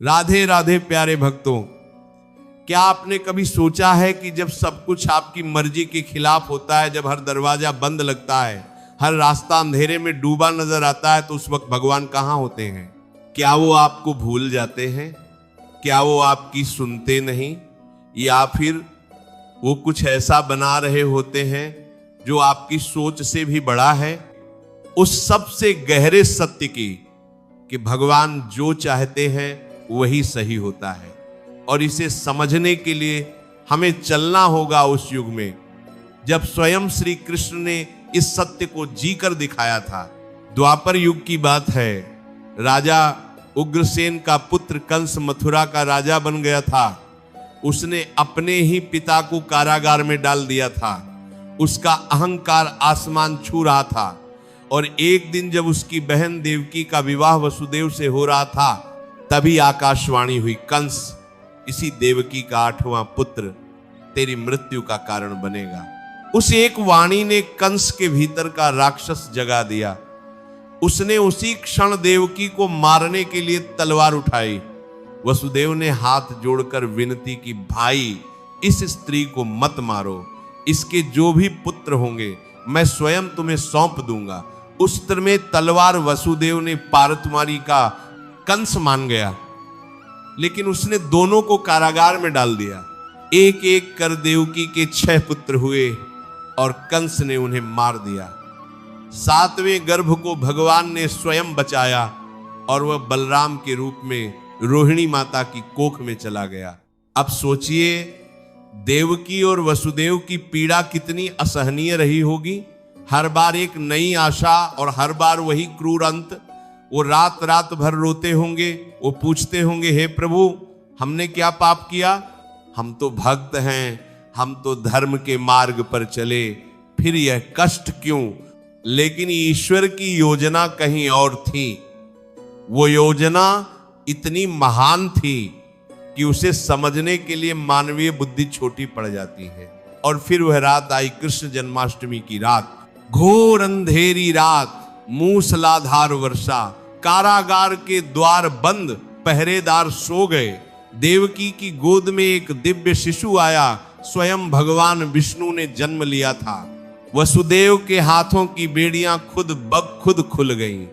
राधे राधे प्यारे भक्तों, क्या आपने कभी सोचा है कि जब सब कुछ आपकी मर्जी के खिलाफ होता है, जब हर दरवाजा बंद लगता है, हर रास्ता अंधेरे में डूबा नजर आता है, तो उस वक्त भगवान कहाँ होते हैं? क्या वो आपको भूल जाते हैं? क्या वो आपकी सुनते नहीं? या फिर वो कुछ ऐसा बना रहे होते हैं जो आपकी सोच से भी बड़ा है? उस सबसे गहरे सत्य की कि भगवान जो चाहते हैं वही सही होता है, और इसे समझने के लिए हमें चलना होगा उस युग में जब स्वयं श्री कृष्ण ने इस सत्य को जीकर दिखाया था। द्वापर युग की बात है। राजा उग्रसेन का पुत्र कंस मथुरा का राजा बन गया था। उसने अपने ही पिता को कारागार में डाल दिया था। उसका अहंकार आसमान छू रहा था, और एक दिन जब उसकी बहन देवकी का विवाह वसुदेव से हो रहा था, तभी आकाशवाणी हुई, कंस इसी देवकी का 8वां पुत्र तेरी मृत्यु का कारण बनेगा। उस एक वाणी ने कंस के भीतर का राक्षस जगा दिया। उसने उसी क्षण देवकी को मारने के लिए तलवार उठाई। वसुदेव ने हाथ जोड़कर विनती की, भाई इस स्त्री को मत मारो, इसके जो भी पुत्र होंगे मैं स्वयं तुम्हें सौंप दूंगा। उस स्त्र में तलवार वसुदेव ने पारत मारी का कंस मान गया, लेकिन उसने दोनों को कारागार में डाल दिया। एक एक कर देवकी के 6 पुत्र हुए और कंस ने उन्हें मार दिया। 7वें गर्भ को भगवान ने स्वयं बचाया, और वह बलराम के रूप में रोहिणी माता की कोख में चला गया। अब सोचिए, देवकी और वसुदेव की पीड़ा कितनी असहनीय रही होगी। हर बार एक नई आशा और हर बार वही क्रूर अंत। वो रात रात भर रोते होंगे, वो पूछते होंगे, हे प्रभु हमने क्या पाप किया? हम तो भक्त हैं, हम तो धर्म के मार्ग पर चले, फिर यह कष्ट क्यों? लेकिन ईश्वर की योजना कहीं और थी। वो योजना इतनी महान थी कि उसे समझने के लिए मानवीय बुद्धि छोटी पड़ जाती है। और फिर वह रात आई, कृष्ण जन्माष्टमी की रात, घोर अंधेरी रात, मूसलाधार वर्षा, कारागार के द्वार बंद, पहरेदार सो गए। देवकी की गोद में एक दिव्य शिशु आया। स्वयं भगवान विष्णु ने जन्म लिया था। वसुदेव के हाथों की बेड़ियां खुद ब खुद खुल गईं।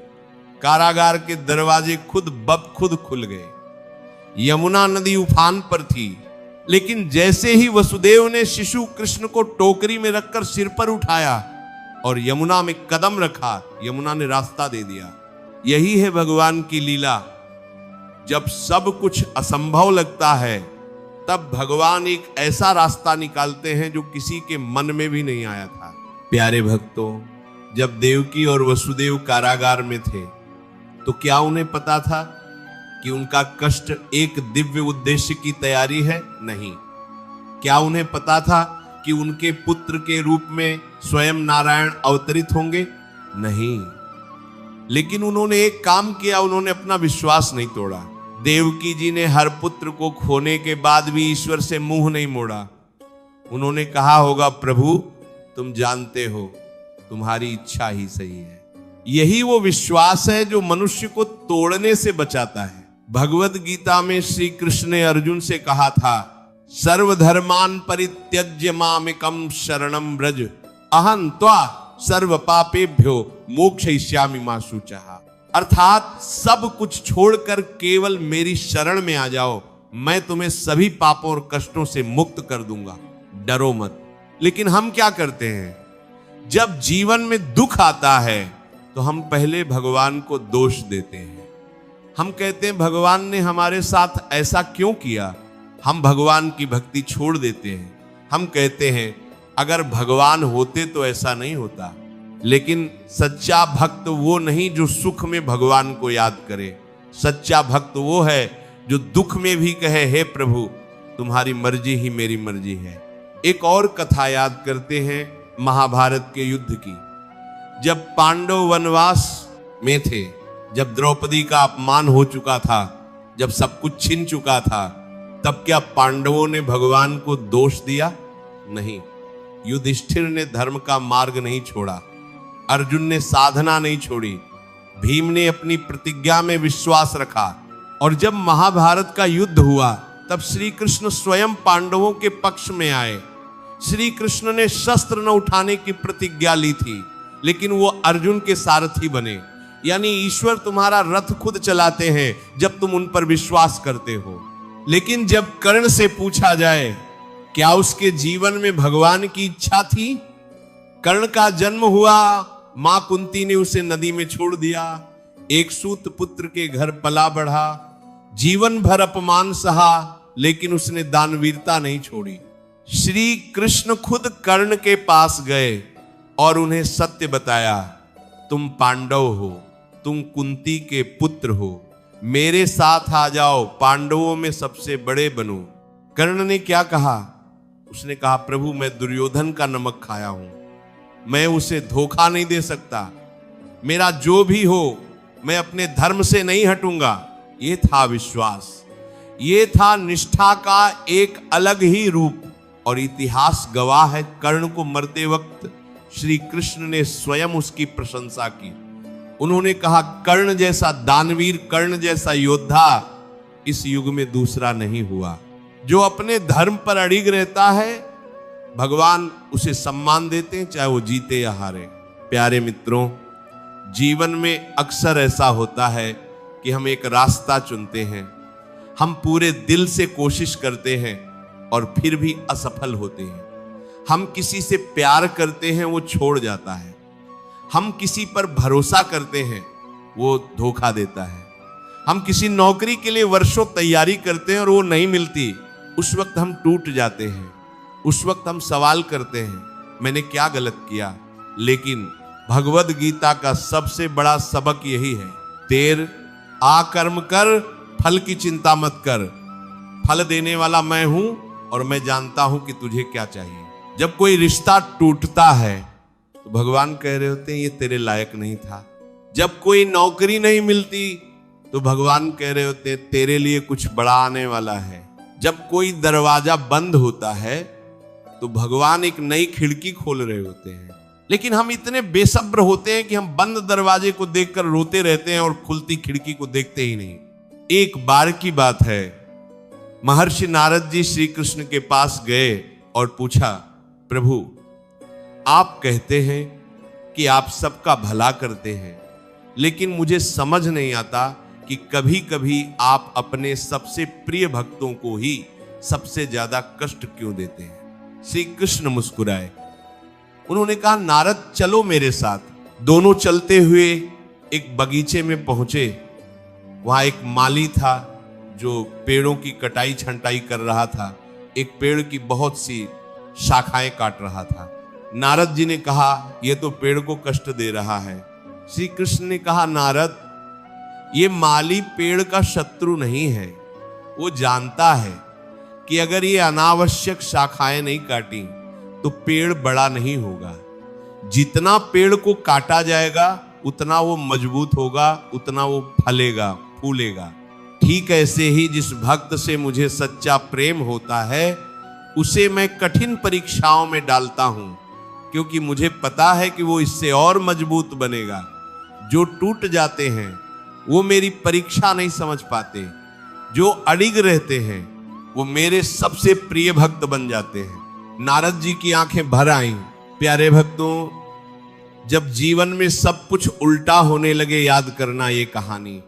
कारागार के दरवाजे खुद ब खुद खुल गए। यमुना नदी उफान पर थी, लेकिन जैसे ही वसुदेव ने शिशु कृष्ण को टोकरी में रखकर सिर पर उठाया और यमुना में कदम रखा, यमुना ने रास्ता दे दिया। यही है भगवान की लीला। जब सब कुछ असंभव लगता है, तब भगवान एक ऐसा रास्ता निकालते हैं जो किसी के मन में भी नहीं आया था। प्यारे भक्तों, जब देवकी और वसुदेव कारागार में थे, तो क्या उन्हें पता था कि उनका कष्ट एक दिव्य उद्देश्य की तैयारी है? नहीं। क्या उन्हें पता था कि उनके पुत्र के रूप में स्वयं नारायण अवतरित होंगे? नहीं। लेकिन उन्होंने एक काम किया, उन्होंने अपना विश्वास नहीं तोड़ा। देवकी जी ने हर पुत्र को खोने के बाद भी ईश्वर से मुंह नहीं मोड़ा। उन्होंने कहा होगा, प्रभु तुम जानते हो, तुम्हारी इच्छा ही सही है। यही वो विश्वास है जो मनुष्य को तोड़ने से बचाता है। भगवत गीता में श्री कृष्ण ने अर्जुन से कहा था, सर्वधर्मान परित्यज्य मामेकं शरणं व्रज, अहं त्वा सर्व पापेभ्यो मोक्षयिष्यामि मा शुचः। अर्थात सब कुछ छोड़कर केवल मेरी शरण में आ जाओ, मैं तुम्हें सभी पापों और कष्टों से मुक्त कर दूंगा, डरो मत। लेकिन हम क्या करते हैं, जब जीवन में दुख आता है तो हम पहले भगवान को दोष देते हैं। हम कहते हैं भगवान ने हमारे साथ ऐसा क्यों किया। हम भगवान की भक्ति छोड़ देते हैं। हम कहते हैं अगर भगवान होते तो ऐसा नहीं होता। लेकिन सच्चा भक्त वो नहीं जो सुख में भगवान को याद करे। सच्चा भक्त वो है जो दुख में भी कहे, हे प्रभु तुम्हारी मर्जी ही मेरी मर्जी है। एक और कथा याद करते हैं महाभारत के युद्ध की। जब पांडव वनवास में थे, जब द्रौपदी का अपमान हो चुका था, जब सब कुछ छिन चुका था, तब क्या पांडवों ने भगवान को दोष दिया? नहीं। युधिष्ठिर ने धर्म का मार्ग नहीं छोड़ा, अर्जुन ने साधना नहीं छोड़ी, भीम ने अपनी प्रतिज्ञा में विश्वास रखा, और जब महाभारत का युद्ध हुआ तब श्री कृष्ण स्वयं पांडवों के पक्ष में आए। श्री कृष्ण ने शस्त्र न उठाने की प्रतिज्ञा ली थी, लेकिन वो अर्जुन के सारथी बने। यानी ईश्वर तुम्हारा रथ खुद चलाते हैं जब तुम उन पर विश्वास करते हो। लेकिन जब कर्ण से पूछा जाए क्या उसके जीवन में भगवान की इच्छा थी? कर्ण का जन्म हुआ, मां कुंती ने उसे नदी में छोड़ दिया, एक सूत पुत्र के घर पला बढ़ा, जीवन भर अपमान सहा, लेकिन उसने दानवीरता नहीं छोड़ी। श्री कृष्ण खुद कर्ण के पास गए और उन्हें सत्य बताया, तुम पांडव हो, तुम कुंती के पुत्र हो, मेरे साथ आ जाओ, पांडवों में सबसे बड़े बनो। कर्ण ने क्या कहा? उसने कहा, प्रभु मैं दुर्योधन का नमक खाया हूं, मैं उसे धोखा नहीं दे सकता, मेरा जो भी हो मैं अपने धर्म से नहीं हटूंगा। ये था विश्वास, ये था निष्ठा का एक अलग ही रूप। और इतिहास गवाह है, कर्ण को मरते वक्त श्री कृष्ण ने स्वयं उसकी प्रशंसा की। उन्होंने कहा, कर्ण जैसा दानवीर, कर्ण जैसा योद्धा इस युग में दूसरा नहीं हुआ। जो अपने धर्म पर अड़िग रहता है, भगवान उसे सम्मान देते हैं, चाहे वो जीते या हारे। प्यारे मित्रों, जीवन में अक्सर ऐसा होता है कि हम एक रास्ता चुनते हैं, हम पूरे दिल से कोशिश करते हैं और फिर भी असफल होते हैं। हम किसी से प्यार करते हैं, वो छोड़ जाता है। हम किसी पर भरोसा करते हैं, वो धोखा देता है। हम किसी नौकरी के लिए वर्षों तैयारी करते हैं और वो नहीं मिलती, उस वक्त हम टूट जाते हैं। उस वक्त हम सवाल करते हैं, मैंने क्या गलत किया? लेकिन भगवद गीता का सबसे बड़ा सबक यही है, तेर आ कर्म कर, फल की चिंता मत कर, फल देने वाला मैं हूं और मैं जानता हूं कि तुझे क्या चाहिए। जब कोई रिश्ता टूटता है तो भगवान कह रहे होते हैं, ये तेरे लायक नहीं था। जब कोई नौकरी नहीं मिलती तो भगवान कह रहे होते हैं, तेरे लिए कुछ बड़ा आने वाला है। जब कोई दरवाजा बंद होता है तो भगवान एक नई खिड़की खोल रहे होते हैं। लेकिन हम इतने बेसब्र होते हैं कि हम बंद दरवाजे को देखकर रोते रहते हैं और खुलती खिड़की को देखते ही नहीं। एक बार की बात है, महर्षि नारद जी श्री कृष्ण के पास गए और पूछा, प्रभु आप कहते हैं कि आप सबका भला करते हैं, लेकिन मुझे समझ नहीं आता कि कभी कभी आप अपने सबसे प्रिय भक्तों को ही सबसे ज्यादा कष्ट क्यों देते हैं। श्री कृष्ण मुस्कुराए, उन्होंने कहा, नारद चलो मेरे साथ। दोनों चलते हुए एक बगीचे में पहुंचे। वहां एक माली था जो पेड़ों की कटाई छंटाई कर रहा था, एक पेड़ की बहुत सी शाखाएं काट रहा था। नारद जी ने कहा, यह तो पेड़ को कष्ट दे रहा है। श्री कृष्ण ने कहा, नारद ये माली पेड़ का शत्रु नहीं है, वो जानता है कि अगर ये अनावश्यक शाखाएं नहीं काटी तो पेड़ बड़ा नहीं होगा। जितना पेड़ को काटा जाएगा उतना वो मजबूत होगा, उतना वो फलेगा फूलेगा। ठीक ऐसे ही जिस भक्त से मुझे सच्चा प्रेम होता है उसे मैं कठिन परीक्षाओं में डालता हूं, क्योंकि मुझे पता है कि वो इससे और मजबूत बनेगा। जो टूट जाते हैं वो मेरी परीक्षा नहीं समझ पाते, जो अड़िग रहते हैं वो मेरे सबसे प्रिय भक्त बन जाते हैं। नारद जी की आंखें भर आईं। प्यारे भक्तों, जब जीवन में सब कुछ उल्टा होने लगे, याद करना ये कहानी,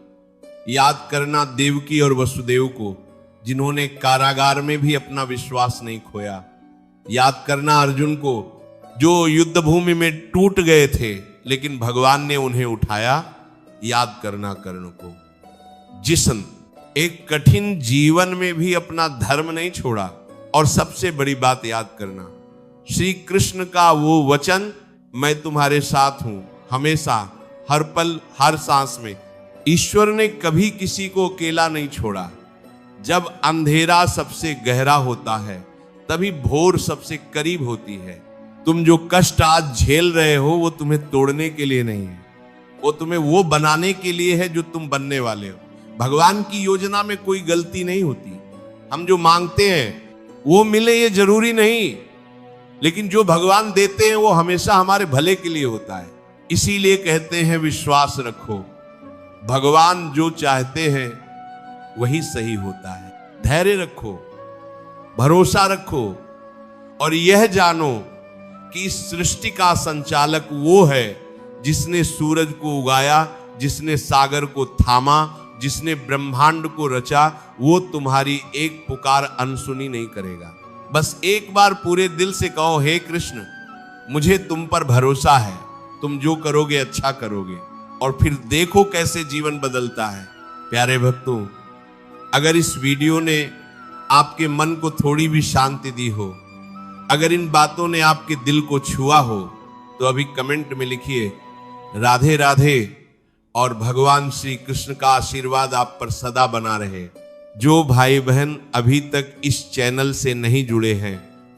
याद करना देवकी और वसुदेव को, जिन्होंने कारागार में भी अपना विश्वास नहीं खोया। याद करना अर्जुन को, जो युद्ध भूमि में टूट गए थे लेकिन भगवान ने उन्हें उठाया। याद करना कर्ण को, जिसन एक कठिन जीवन में भी अपना धर्म नहीं छोड़ा। और सबसे बड़ी बात याद करना, श्री कृष्ण का वो वचन, मैं तुम्हारे साथ हूं हमेशा, हर पल हर सांस में। ईश्वर ने कभी किसी को अकेला नहीं छोड़ा। जब अंधेरा सबसे गहरा होता है तभी भोर सबसे करीब होती है। तुम जो कष्ट आज झेल रहे हो वो तुम्हें तोड़ने के लिए नहीं है, वो तुम्हें वो बनाने के लिए है जो तुम बनने वाले हो। भगवान की योजना में कोई गलती नहीं होती। हम जो मांगते हैं वो मिले ये जरूरी नहीं, लेकिन जो भगवान देते हैं वो हमेशा हमारे भले के लिए होता है। इसीलिए कहते हैं विश्वास रखो, भगवान जो चाहते हैं वही सही होता है। धैर्य रखो, भरोसा रखो और यह जानो कि इस सृष्टि का संचालक वो है जिसने सूरज को उगाया, जिसने सागर को थामा, जिसने ब्रह्मांड को रचा। वो तुम्हारी एक पुकार अनसुनी नहीं करेगा। बस एक बार पूरे दिल से कहो, हे कृष्ण मुझे तुम पर भरोसा है, तुम जो करोगे अच्छा करोगे, और फिर देखो कैसे जीवन बदलता है। प्यारे भक्तों, अगर इस वीडियो ने आपके मन को थोड़ी भी शांति दी हो, अगर इन बातों ने आपके दिल को छुआ हो, तो अभी कमेंट में लिखिए राधे राधे, और भगवान श्री कृष्ण का आशीर्वाद आप पर सदा बना रहे। जो भाई बहन अभी तक इस चैनल से नहीं जुड़े हैं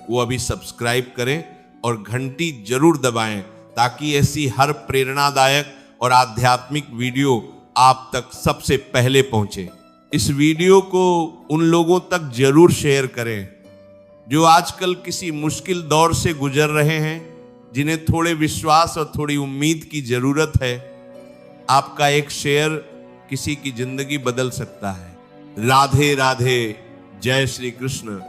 वो अभी सब्सक्राइब करें और घंटी जरूर दबाएं, ताकि ऐसी हर प्रेरणादायक और आध्यात्मिक वीडियो आप तक सबसे पहले पहुंचे। इस वीडियो को उन लोगों तक जरूर शेयर करें जो आजकल किसी मुश्किल दौर से गुजर रहे हैं, जिन्हें थोड़े विश्वास और थोड़ी उम्मीद की जरूरत है। आपका एक शेयर किसी की जिंदगी बदल सकता है। राधे राधे, जय श्री कृष्ण।